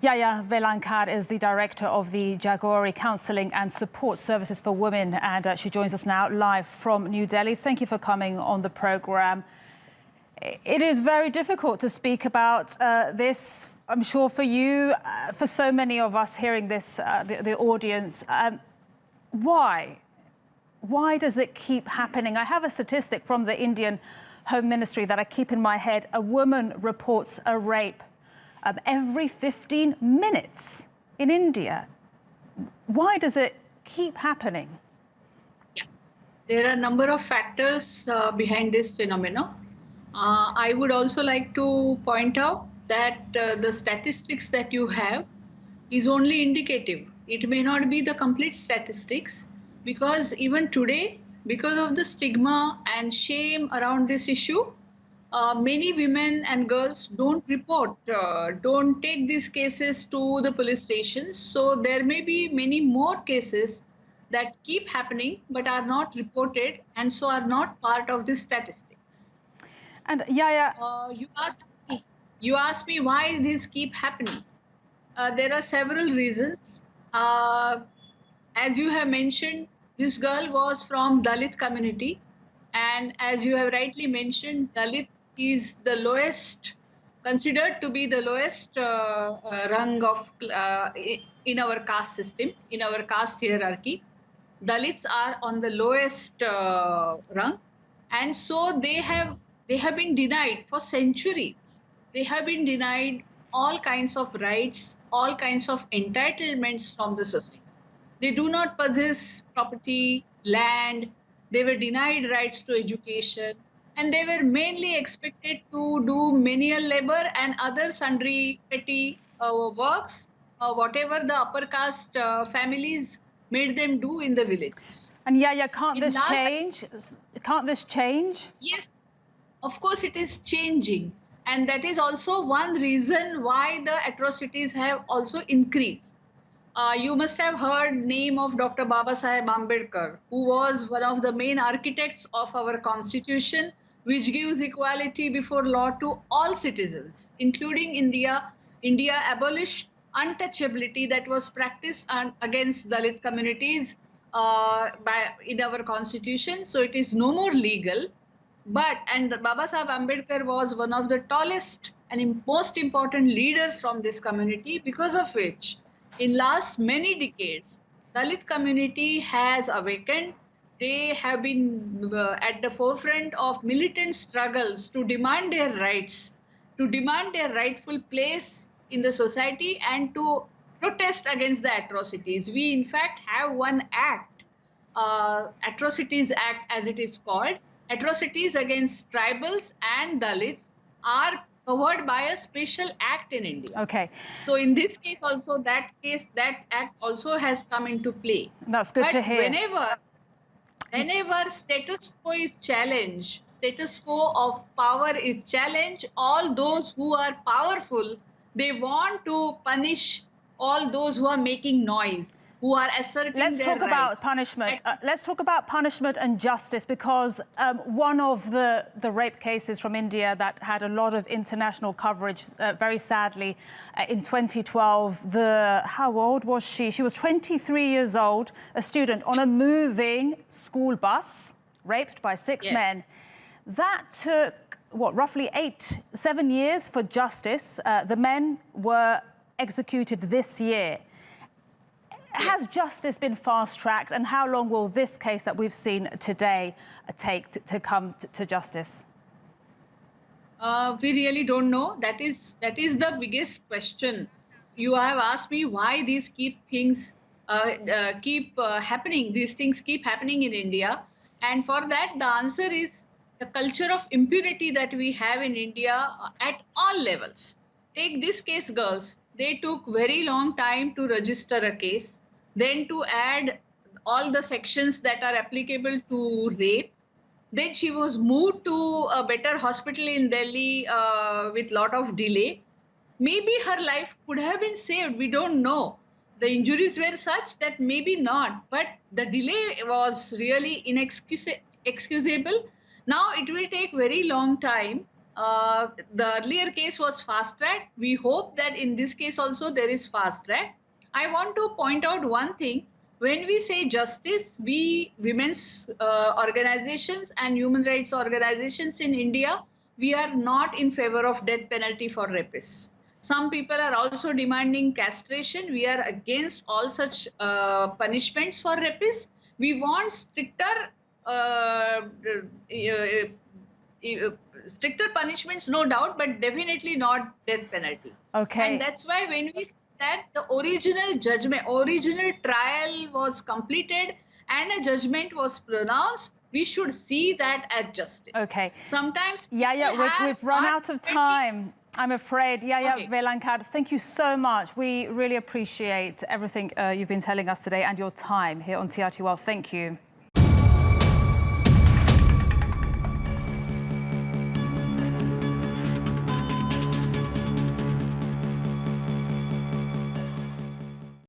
Jaya Velankar is the director of the Jagori Counselling and Support Services for Women, and she joins us now live from New Delhi. Thank you for coming on the programme. It is very difficult to speak about this, I'm sure, for you, for so many of us hearing this, the audience. Why? Why does it keep happening? I have a statistic from the Indian Home Ministry that I keep in my head. A woman reports a rape every 15 minutes in India. Why does it keep happening? Yeah. There are a number of factors behind this phenomenon. I would also like to point out that the statistics that you have is only indicative. It may not be the complete statistics, because even today, because of the stigma and shame around this issue, many women and girls don't report, don't take these cases to the police stations. So there may be many more cases that keep happening but are not reported, and so are not part of the statistics. And Jaya, you asked me why these keep happening. There are several reasons. As you have mentioned, this girl was from Dalit community, and as you have rightly mentioned, Dalit is the lowest, considered to be the lowest rung of in our caste system, in our caste hierarchy. Dalits are on the lowest rung, and so they have been denied for centuries. They have been denied all kinds of rights, all kinds of entitlements from the society. They do not possess property, land. They were denied rights to education, and they were mainly expected to do menial labor and other sundry petty works, whatever the upper caste families made them do in the villages. And Jaya, can't this change? Can't this change? Yes, of course it is changing. And that is also one reason why the atrocities have also increased. You must have heard name of Dr. Babasaheb Ambedkar, who was one of the main architects of our constitution, which gives equality before law to all citizens, including India. India abolished untouchability that was practiced against Dalit communities in our constitution. So it is no more legal. And Babasaheb Ambedkar was one of the tallest and most important leaders from this community, because of which in last many decades, Dalit community has awakened. They have been at the forefront of militant struggles to demand their rights, to demand their rightful place in the society, and to protest against the atrocities. We in fact have one act, Atrocities Act as it is called. Atrocities against tribals and Dalits are covered by a special act in India. Okay. So in this case also, that act also has come into play. That's good to hear. Whenever status quo is challenged, status quo of power is challenged, all those who are powerful, they want to punish all those who are making noise, who are asserting their rights. Let's talk about punishment. Let's talk about punishment and justice, because one of the rape cases from India that had a lot of international coverage, very sadly, in 2012, how old was she? She was 23 years old, a student on a moving school bus, raped by six men. That took, what, roughly 7 years for justice. The men were executed this year. Has justice been fast-tracked, and how long will this case that we've seen today take to come to justice? We really don't know. That is the biggest question. You have asked me why these happening. These things keep happening in India, and for that the answer is the culture of impunity that we have in India at all levels. Take this case, girls. They took very long time to register a case, then to add all the sections that are applicable to rape. Then she was moved to a better hospital in Delhi with lot of delay. Maybe her life could have been saved. We don't know. The injuries were such that maybe not, but the delay was really inexcusable. Now it will take very long time The earlier case was fast track. We hope that in this case also there is fast track. I want to point out one thing. When we say justice, we women's organizations and human rights organizations in India, we are not in favor of death penalty for rapists. Some people are also demanding castration. We are against all such punishments for rapists. We want stricter punishments, no doubt, but definitely not death penalty. Okay. And that's why when we say that the original judgment, original trial was completed and a judgment was pronounced, we should see that as justice. Okay. Sometimes we've run out of time, I'm afraid. Jaya, Okay. Velankar, thank you so much. We really appreciate everything you've been telling us today and your time here on TRT World. Thank you.